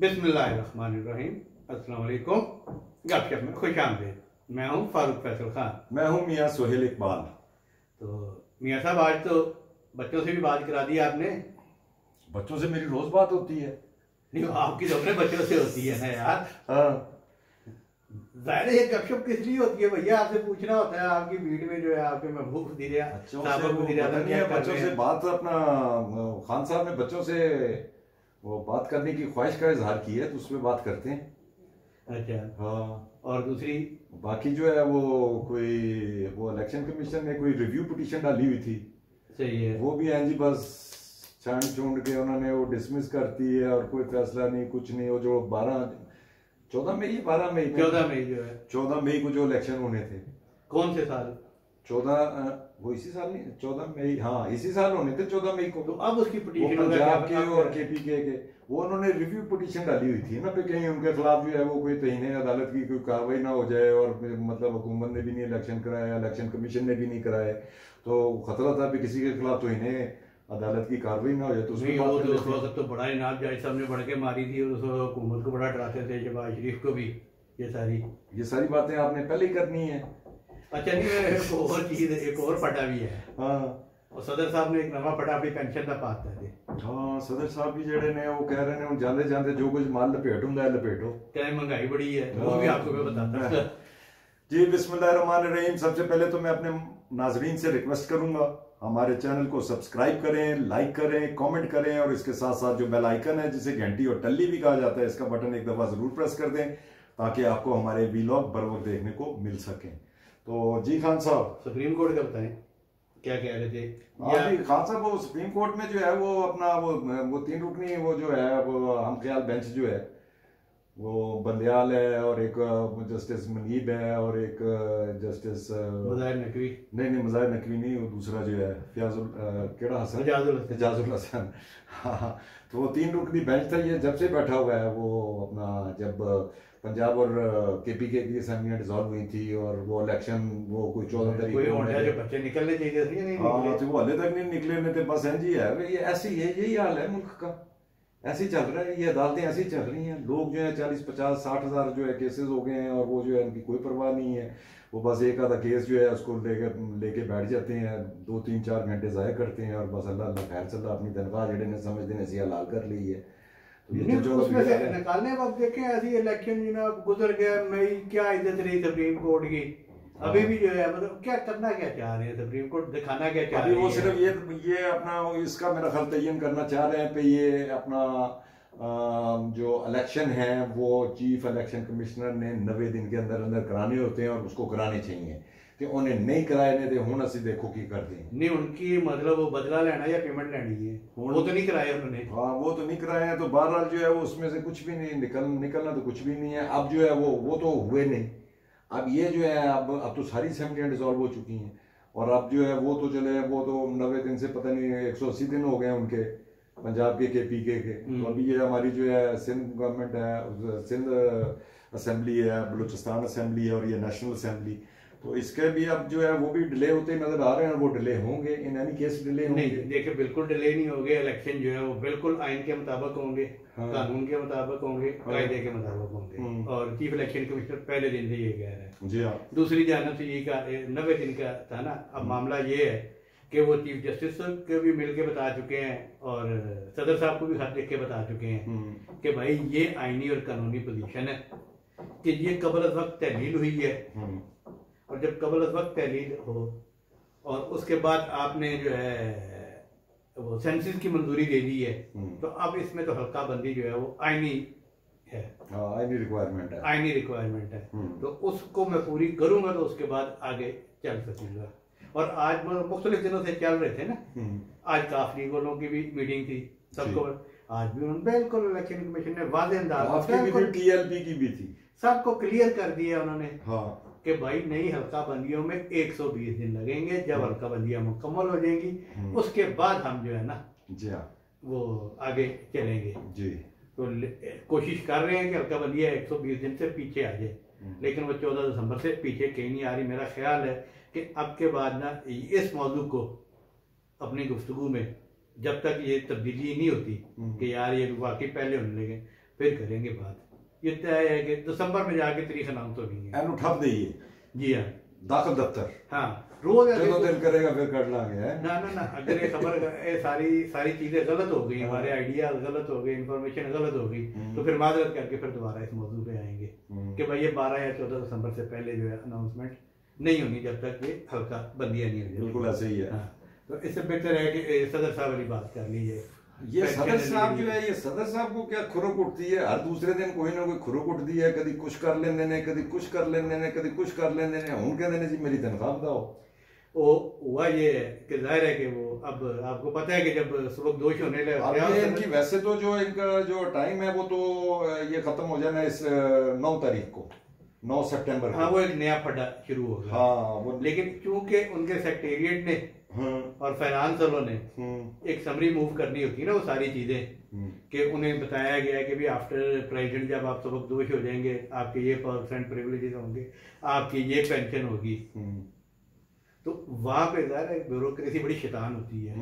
बिस्मिल्लाहिर्रहमानिर्रहीम। अस्सलाम वालेकुम। गपशप में खुश आमदीद। मैं हूँ फारूक फैसल खान। मैं हूँ मियाँ सोहेल इकबाल। तो मियाँ साहब, आज तो बच्चों से भी बात करा दी आपने। बच्चों से मेरी रोज बात होती है। नहीं, आपकी तो अपने बच्चों से होती है ना यार। हाँ, जाहिर है ये गपशप किस लिए होती है भैया? आपसे पूछना होता है आपकी भीड़ में जो है आपके महबूब बच्चों से बात अपना खान साहब ने बच्चों से वो बात करने की ख्वाहिश का इजहार की है तो उसमें बात करते हैं। अच्छा। हाँ, और दूसरी बाकी जो है वो इलेक्शन कमीशन ने कोई रिव्यू पिटीशन डाली हुई थी। सही है। वो भी हैं जी, बस छांट छूंट के उन्होंने वो डिसमिस करती है और कोई फैसला नहीं, कुछ नहीं। वो जो 14 मई 12 मई 14 मई जो है, 14 मई को जो इलेक्शन होने थे। कौन से साल? 14 वो इसी साल नहीं, 14 मई, हाँ इसी साल होने थे 14 मई को। तो अब उसकी पिटीशन पंजाब के और केपीके के वो उन्होंने रिव्यू पिटीशन डाली हुई थी ना पे कहीं उनके खिलाफ जो है वो कोई तहीने अदालत की कोई कार्रवाई ना हो जाए। और मतलब हुकूमत ने भी नहीं इलेक्शन कराया, इलेक्शन कमीशन ने भी नहीं कराए, तो खतरा था कि किसी के खिलाफ तो इन्हें अदालत की कार्रवाई ना हो जाए। तो नहीं, वो तो उस वक्त तो बड़ा इनाम जज साहब ने बढ़ के मारी थी और उस हुकूमत को बड़ा डराते थे, शहबाज शरीफ को भी। ये सारी बातें आपने पहले ही करनी है। अच्छा, नहीं एक और चीज, एक और पटा भी है। हाँ, और सदर साहब ने एक नवा पटा अपनी पेंशन का पाता है। हाँ, सदर साहब भी जेड़े ने वो कह रहे हैं जाते जाते जो कुछ माल लपेट हुंदा है लपेटो। क्या महंगाई बड़ी है, वो भी आपको मैं बताता हूं। जी, बिस्मिल्लाहिर्रहमानिर्रहीम। सबसे पहले तो मैं अपने नाजरीन से रिक्वेस्ट करूंगा हमारे चैनल को सब्सक्राइब करें, लाइक करें, कमेंट करें और इसके साथ साथ जो बेल आइकन है जिसे घंटी और टल्ली भी कहा जाता है, इसका बटन एक दफा जरूर प्रेस कर दें ताकि आपको हमारे वीलॉग बर वक्त देखने को मिल सके। तो जी खान साहब, सुप्रीम कोर्ट का बताएं क्या कह रहे थे? खान साहब, वो सुप्रीम कोर्ट में जो है वो अपना वो 3 रुकनी वो जो है वो हम ख्याल बेंच जो है वो बंदयाल है और एक जस्टिस मुनीब है और एक जस्टिस मुजाहिर नकवी। नहीं, मुजाहिर नकवी नहीं, वो दूसरा जो है एजाजुल हसन। हाँ, तो वो 3 रुकनी बेंच था। ये जब से बैठा हुआ है वो अपना जब पंजाब और केपीके की असेंबलियां डिसॉल्व हुई थी और वो इलेक्शन वो कोई 14 तारीख को जो बच्चे निकलने चाहिए थे नहीं निकले, तो वो हाले तक नहीं निकले थे। बस जी है, ये ऐसी है, यही हाल है मुल्क का, ऐसे ही चल रहा है। ये अदालतें ऐसी चल रही हैं। लोग जो है 40, 50, 60 हजार जो है केसेस हो गए हैं और वो जो है उनकी कोई परवाह नहीं है। वो बस एक आधा केस जो है उसको लेके बैठ जाते हैं, 2, 3, 4 घंटे ज़ाया करते हैं और बस अल्लाह खैर चला अपनी तनख्वाह जेडे ने समझते हैं सी हलाल कर ली है। तो ये जो उसमें से निकालने वक्त देखें ऐसी इलेक्शन जनाब गुजर गया, मई क्या इज्जत रही सुप्रीम कोर्ट की। अभी भी जो है मतलब क्या करना क्या चाह रहे हैं सुप्रीम कोर्ट, दिखाना क्या चाह रही है? वो सिर्फ ये अपना इसका मेरा ख्याल तयन करना चाह रहे हैं पे ये अपना जो इलेक्शन है वो चीफ इलेक्शन कमिश्नर ने 90 दिन के अंदर अंदर कराने होते हैं और उसको कराने चाहिए कि उन्हें नहीं कराए ने तो हुण असीं देखो की करते हैं। नहीं, उनकी मतलब वो बदला लेना या पेमेंट लेनी है, वो तो नहीं कराए उन्होंने। हाँ, वो तो नहीं कराए हैं, तो बहरहाल जो है वो उसमें से कुछ भी नहीं निकलना तो कुछ भी नहीं है। अब जो है वो तो हुए नहीं। अब ये जो है अब तो सारी असेंबलियां डिसॉल्व हो चुकी हैं और अब जो है वो तो चले वो तो 90 दिन से पता नहीं 180 दिन हो गए उनके पंजाब के केपीके के। तो अभी ये हमारी जो है सिंध गवर्नमेंट है, सिंध असेंबली है, बलूचिस्तान असेंबली है और ये नेशनल असेंबली, तो इसके भी अब जो है वो भी डिले होते नजर आ रहे हैं। वो डिले होंगे, इन एनी केस डिले होंगे। नहीं देखिए, बिल्कुल डिले नहीं होंगे। इलेक्शन जो है वो बिल्कुल आइन के मुताबिक होंगे। हाँ। कानून के मुताबिक होंगे। हाँ। कायदे के मुताबिक होंगे। और चीफ इलेक्शन कमिश्नर पहले दिन से ये कह रहे हैं। जी हाँ। दूसरी जानब से ये 90 दिन का था ना। अब मामला ये है कि वो चीफ जस्टिस को भी मिल के बता चुके हैं और सदर साहब को भी खत लिख के बता चुके हैं कि भाई ये आईनी और कानूनी पोजीशन है कि ये कबल अज़ वक्त तहलील हुई है और जब कबल अज़ वक्त तहलील हो और उसके बाद आपने जो है वो सेंसिस की मंजूरी दे दी है तो अब इसमें तो हल्का बंदी जो है वो आईनी है, आईनी रिक्वायरमेंट है। तो उसको मैं पूरी करूंगा तो उसके बाद आगे चल सकूंगा। और आज मुख्तलिफ दिनों से चल रहे थे ना, आज काफी वालों की भी मीटिंग थी सबको, आज भी उन्होंने बिल्कुल इलेक्शन कमीशन ने वाज़ेह अंदाज TLP की भी थी, सबको क्लियर कर दिया उन्होंने। हाँ, कि भाई नई हल्का बंदियों में 120 दिन लगेंगे। जब हल्का बंदियां मुकम्मल हो जाएंगी उसके बाद हम जो है ना जी हाँ वो आगे चलेंगे जी। तो कोशिश कर रहे हैं कि हल्का बंदियां 120 दिन से पीछे आ जाए, लेकिन वो 14 दिसंबर से पीछे कहीं नहीं आ रही। मेरा ख्याल है कि अब के बाद ना इस मौजू को अपनी गुफ्तगू में जब तक ये तब्दीली नहीं होती कि यार ये वाकई पहले होने लगे, फिर करेंगे बात। ये तय है कि दिसंबर में जाके तारीख अनाउंस होनी है। एनु ठप दइए जी हाँ, दाखिल दफ्तर हाँ रोज जो दिल करेगा फिर कर लांगे है ना ना ना, अगर ये खबर ये सारी चीजें गलत हो गई, हमारे आइडिया गलत हो गए, इंफॉर्मेशन गलत हो गई, तो फिर माजरत करके फिर दोबारा इस मौजूद पे आएंगे कि भाई ये 12 या 14 दिसंबर से पहले जो है अनाउंसमेंट नहीं होनी जब तक ये हल्का बंदियां नहीं हो जाती। बिल्कुल ऐसे ही है। हाँ, तो इससे बेहतर है कि सदर साहब वाली बात कर लीजिए। ये सदर साहब जो है, ये सदर साहब को क्या खुरक उठती है, हर दूसरे दिन कोई ना कोई खुरक उठती है, कभी कुछ कर लेने ने, कभी कुछ कर लेने ने, कभी कुछ कर लेने ने। हूं कहते जी मेरी तनख्वाह बताओ। वो हुआ ये है कि जाहिर है कि वो अब आपको पता है कि जब सुबह दोष होने लगे इनकी वैसे तो जो इनका जो टाइम है वो तो ये खत्म हो जाना इस 9 तारीख को, 9 सितंबर को। हाँ, वो एक नया फड्डा शुरू होगा। हाँ वो, लेकिन चूंकि उनके सेक्रेटेरिएट ने और फाइनेंस वालों ने एक समरी मूव करनी होती है ना वो सारी चीजें, कि उन्हें बताया गया है कि भी आफ्टर प्रेसिडेंट जब आप सबक दोष हो जाएंगे, आपके ये % प्रिविलेजेस होंगे, आपकी ये पेंशन होगी। तो वहां पे ज़ाहिर है ब्यूरोक्रेसी बड़ी शैतान होती है।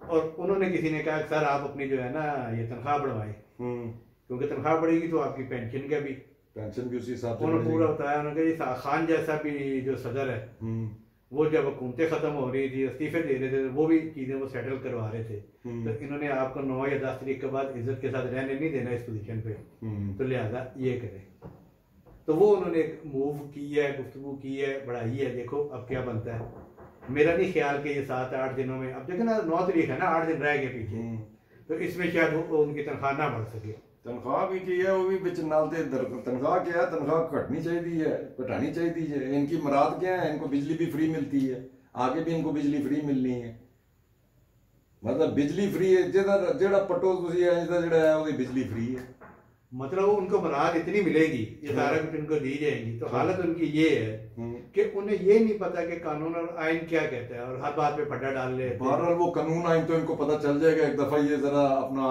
और उन्होंने किसी ने कहा सर आप अपनी जो है ना ये तनख्वाह बढ़वाएं, क्योंकि तनख्वाह बढ़ेगी तो आपकी पेंशन का भी उसी हिसाब से उन्होंने पूरा बताया। उन्होंने कहा खान जैसा भी जो सदर है वो जब हुकूमतें खत्म हो रही थी, इस्तीफे दे रहे थे, वो भी चीजें वो सेटल करवा रहे थे। तो इन्होंने आपको 9 या 10 तारीख के बाद इज्जत के साथ रहने नहीं देना इस पोजीशन पे, तो लिहाजा ये करें। तो वो उन्होंने एक मूव की है, गुफ्तगू की है, बढ़ाई है। देखो अब क्या बनता है। मेरा नहीं ख्याल कि ये 7-8 दिनों में, अब देखो ना 9 तारीख है ना, 8 दिन रह गए पीछे, तो इसमें शायद उनकी तनख्वाह ना बढ़ सके। तनख्वाह भी की है, वो भी बिच नालते तनख्वाह क्या है, तनख्वाह घटनी चाहिए है, घटानी चाहिए है। इनकी मुराद क्या है, इनको बिजली भी फ्री मिलती है, आगे भी इनको बिजली फ्री मिलनी है। मतलब बिजली फ्री है, जेड़ा पटो तुसी है जेड़ा है वो बिजली फ्री है। मतलब उनको मुराद इतनी मिलेगी, ये सारा कुछ इनको दी जाएगी। तो हालत उनकी ये है कि उन्हें ये नहीं पता कि कानून और आइन क्या कहता है, और हर बात पे फड्डा डाल ले। बहरहाल वो कानून आइन तो इनको पता चल जाएगा एक दफा ये जरा अपना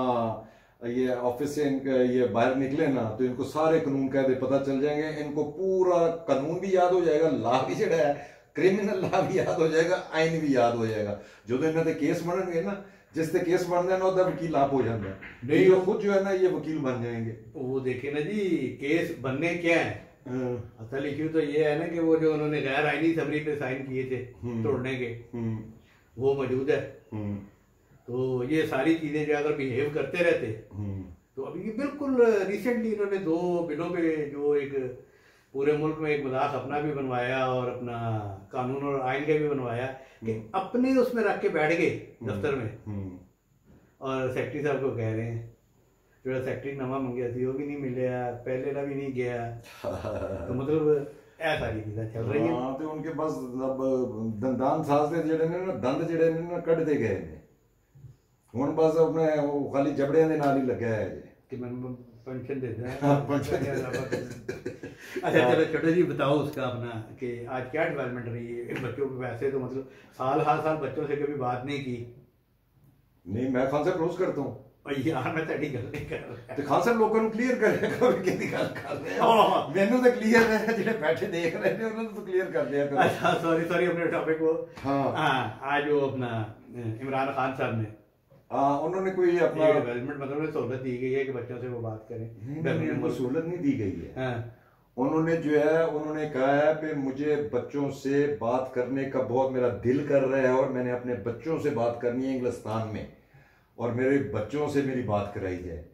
ये ऑफिस से ये बाहर निकले ना, तो इनको सारे कानून कायदे पता चल जाएंगे। इनको पूरा कानून भी याद हो जाएगा, लॉ भी जड़ा है, क्रिमिनल लॉ भी याद हो जाएगा, आइन भी याद हो जाएगा। जो तो इन्होंने केस बनने ना, जिससे केस बन जाए ना उधर वकील आप हो जाता है, नहीं वो खुद जो है ना ये वकील बन जाएंगे। वो देखे ना जी, केस बनने क्या है, असल इश्यू तो ये है ना कि वो जो उन्होंने गैर आईनी समरी पे साइन किए थे तोड़ने के, वो मौजूद है। तो ये सारी चीजें जो अगर बिहेव करते रहते, तो अभी बिल्कुल रिसेंटली इन्होंने 2 बिलों पे जो एक पूरे मुल्क में एक मजाक अपना भी बनवाया और अपना कानून और आइन का भी बनवाया कि अपने उसमें रख के बैठ गए दफ्तर में, और सेक्रेटरी साहब को कह रहे हैं जो सेक्रेटरी नवा मंगया थी वो भी नहीं मिले, पहले का भी नहीं गया। तो मतलब ऐसा ही चीज़ें चल रही है। हाँ, तो उनके पास दंदान साज दे जेड़े ने ना, दंद जेड़े ने ना कटते गए ने, हुन बस अपने वो खाली जबड़ियां दे नाल ही लगा है कि मैं पेंशन देता है। अच्छा चलो छोटे जी बताओ उसका अपना कि आज क्या डेवलपमेंट रही है बच्चों को। वैसे तो मतलब हर साल बच्चों से कभी बात नहीं की। नहीं, मैं खान साहब रोज करता हूँ यार, मैं तेरी गल नहीं कर रहा। तो खान साहब लोगों को क्लियर करेगा भी कितनी गल कर रहे हैं। मैंने तो क्लियर है, जिन्हें बैठे देख रहे थे उन्होंने तो क्लियर कर दिया। अच्छा सॉरी अपने टॉपिक को। हाँ, आज वो अपना इमरान खान साहब ने उन्होंने कोई अपना डेवलपमेंट मतलब सहूलत दी गई है कि बच्चों से वो बात करें। कोई सहूलत नहीं दी गई है। उन्होंने जो है उन्होंने कहा है कि मुझे बच्चों से बात करने का बहुत मेरा दिल कर रहा है, और मैंने अपने बच्चों से बात करनी है इंग्लिस्तान में, और मेरे बच्चों से मेरी बात कराई जाए।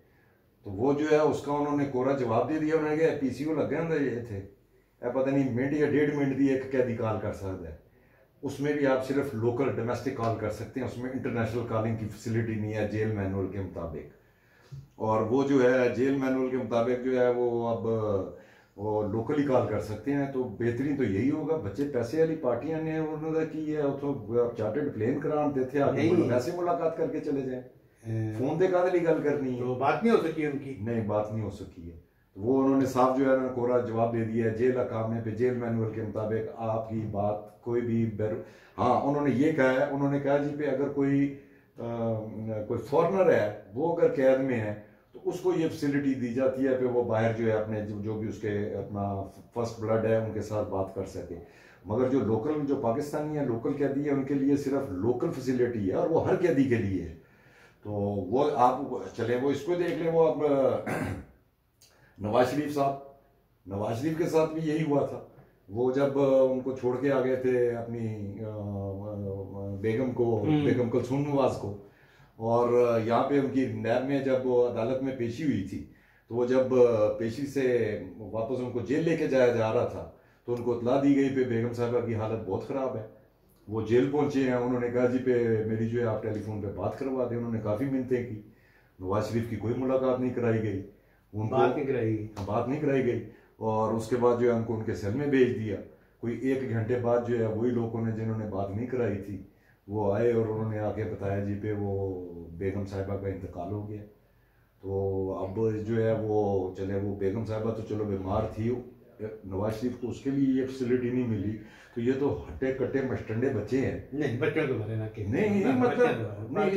तो वो जो है उसका उन्होंने कोरा जवाब दे दिया। उन्होंने कहा PCO लगे होंगे ये थे, पता नहीं मिनट या 1.5 मिनट की एक कैदी कॉल कर सकता है, उसमें भी आप सिर्फ लोकल डोमेस्टिक कॉल कर सकते हैं, उसमें इंटरनेशनल कॉलिंग की फैसिलिटी नहीं है जेल मैनुअल के मुताबिक। और वो जो है जेल मैनुअल के मुताबिक जो है वो अब वो लोकली कॉल कर सकते हैं। तो बेहतरीन तो यही होगा। बच्चे पैसे वाली पार्टियां ने उन्होंने की है उतो चार्टर्ड प्लेन करान देते आगे वैसे मुलाकात करके चले जाए, फोन दे कादली गल करनी है, तो बात नहीं हो सकी उनकी। नहीं, बात नहीं हो सकी है। तो वो उन्होंने साफ जो है ना कोरा जवाब दे दिया है जेल अकामे पे, जेल मैनुअल के मुताबिक आपकी बात कोई भी हाँ, उन्होंने ये कहा है, उन्होंने कहा जी पे अगर कोई फॉरनर है वो अगर कैद में है तो उसको ये फैसिलिटी दी जाती है कि वो बाहर जो है अपने जो भी उसके अपना फर्स्ट ब्लड है उनके साथ बात कर सके। मगर जो लोकल जो पाकिस्तानी है लोकल कैदी है उनके लिए सिर्फ लोकल फैसिलिटी है, और वो हर कैदी के लिए है। तो वो आप चले वो इसको देख लें, वो अब नवाज शरीफ साहब, नवाज शरीफ के साथ भी यही हुआ था। वो जब उनको छोड़ के आ गए थे अपनी बेगम को, बेगम कुलसूम नवाज को, और यहाँ पे उनकी नैब में जब अदालत में पेशी हुई थी, तो वो जब पेशी से वापस उनको जेल लेके जाया जा रहा था, तो उनको इतला दी गई पे बेगम साहबा की हालत बहुत ख़राब है। वो जेल पहुंचे हैं, उन्होंने कहा जी पे मेरी जो है आप टेलीफोन पे बात करवा दें। उन्होंने काफ़ी मिन्नतें की, नवाज शरीफ की कोई मुलाकात नहीं कराई गई, उनको बात नहीं कराई गई, बात नहीं कराई गई। और उसके बाद जो है हमको उनके सेल में भेज दिया। कोई 1 घंटे बाद जो है वही लोगों ने जिन्होंने बात नहीं कराई थी वो आए और उन्होंने आके बताया जी पे वो बेगम साहिबा का इंतकाल हो गया। तो अब जो है वो चले, वो बेगम साहिबा तो चलो बीमार थी, नवाज शरीफ को उसके लिए ये फैसिलिटी नहीं मिली, तो ये तो हट्टे कट्टे मस्टंडे बच्चे हैं। नहीं बच्चों को भरे ना के नहीं मतलब नहीं,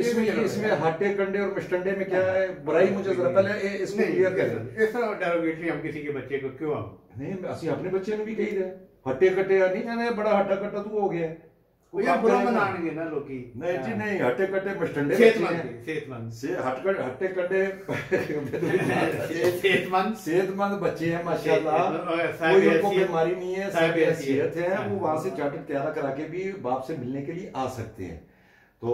इसमें हट्टे कंडे और मस्टंडे में क्या है बुराई? मुझे जरा पहले इसको क्लियर करें। ऐसा डेरोगेटरी हम किसी के बच्चे को क्यों हम नहीं, असि अपने बच्चे ने भी कही रहे हट्टे कट्टे नहीं जाने, बड़ा हट्टा कट्टा तू हो गया है, या बुरा बनाएंगे ना लोग की। नहीं जी नहीं, हट्टे कट्टे मस्टंडे सेहतमंद से हट्टे कट्टे सेहतमंद बच्चे हैं माशाल्लाह, कोई उनको बीमारी नहीं है, सब सेहत है, वो वहां से चार्टर्ड तैयार करा के भी बाप से मिलने के लिए आ सकते हैं। तो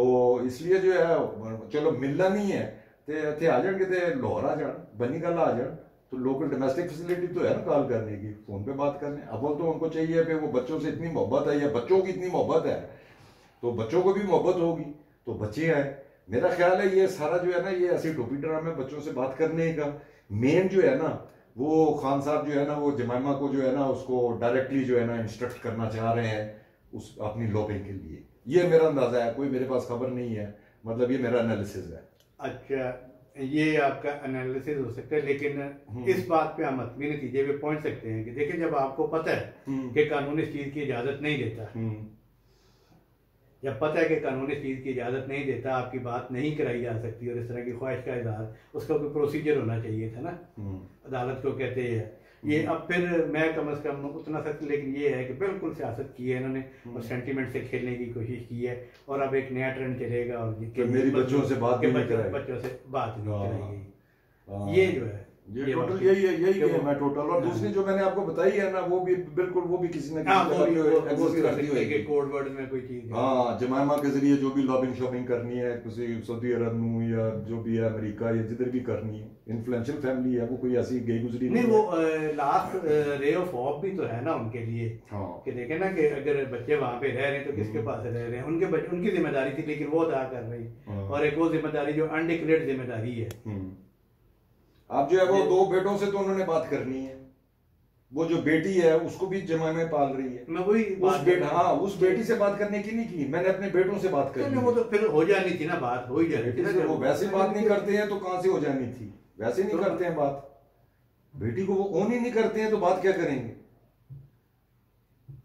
इसलिए जो है चलो मिलना नहीं है ते आ जाएंगे, ते लाहौर आ जान, बनी गल आ जान, तो लोकल डोमेस्टिक फैसिलिटी तो है ना कॉल करने की, फोन पे बात करने। अब तो उनको चाहिए पे वो बच्चों से इतनी मोहब्बत है या बच्चों की इतनी मोहब्बत है, तो बच्चों को भी मोहब्बत होगी तो बच्चे आए। मेरा ख्याल है ये सारा जो है ना, ये ऐसी टोपी ड्रामे बच्चों से बात करने का मेन जो है ना, वो खान साहब जो है ना, वो जमाइमा को जो है ना उसको डायरेक्टली जो है ना इंस्ट्रक्ट करना चाह रहे हैं उस अपनी लॉबिंग के लिए। ये मेरा अंदाजा है, कोई मेरे पास खबर नहीं है, मतलब ये मेरा एनालिसिस है। अच्छा, ये आपका एनालिसिस हो सकता है, लेकिन इस बात पे हम अपने नतीजे पे पहुंच सकते हैं कि देखिए, जब आपको पता है कि कानून इस चीज की इजाजत नहीं देता, जब पता है कि कानून इस चीज की इजाजत नहीं देता, आपकी बात नहीं कराई जा सकती और इस तरह की ख्वाहिश का इजहार, उसका कोई प्रोसीजर होना चाहिए था ना, अदालत को कहते हैं ये। अब फिर मैं कम से कम उतना सख्त, लेकिन ये है कि बिल्कुल सियासत की है इन्होंने और सेंटीमेंट से खेलने की कोशिश की है, और अब एक नया ट्रेंड चलेगा और मेरी बच्चों से बात नहीं कराई, बच्चों से बात नहीं कराई गई। ये जो है ये टोटल यही है मैं टोटल। और दूसरी जो मैंने आपको बताई है ना, वो भी बिल्कुल वो भी किसी न किसी कोड वर्ड में कोई चीज, हाँ, जमाइमा के जरिए जो भी लॉबिंग शॉपिंग करनी है, किसी सऊदी अरब में या जो भी है अमेरिका या जिधर भी करनी है, इन्फ्लुएंशियल फैमिली है, वो कोई ऐसी गई गुजरी नहीं। वो लास्ट रे ऑफ होप भी तो है ना उनके लिए, कि देखे ना कि अगर बच्चे वहां पे रह रहे हैं तो किसके पास रह रहे हैं, उनकी जिम्मेदारी थी लेकिन वो अदा कर रही, और एक वो जिम्मेदारी जो अनडिक्लेयर्ड जिम्मेदारी है। अब जो है वो 2 बेटों से तो उन्होंने बात करनी है, वो जो बेटी है उसको भी जमा में पाल रही है, मैं वही उस बेटी से बात करने की नहीं की, मैंने अपने बेटों से बात करनी। वो तो फिर हो जानी थी ना, बात हो ही जानी थी। वो वैसे बात नहीं करते हैं तो कहां से हो जानी थी, वैसे नहीं करते हैं बात, बेटी को वो ओन ही नहीं करते हैं तो बात क्या करेंगे।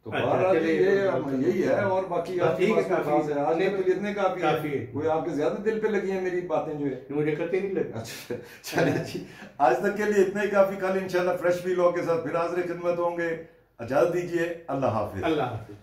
तो यही है, और बाकी आपके पास खास है आज तो इतने काफी है। कोई आपके ज्यादा दिल पे लगी है मेरी बातें जो है, मुझे करते नहीं लगे। अच्छा चलिए जी, आज तक के लिए इतना ही काफी। कल इंशाल्लाह फ्रेश वीलॉग के साथ फिर हाजिर खिदमत होंगे। इजाजत दीजिए, अल्लाह हाफिज। अल्लाह हाफिज।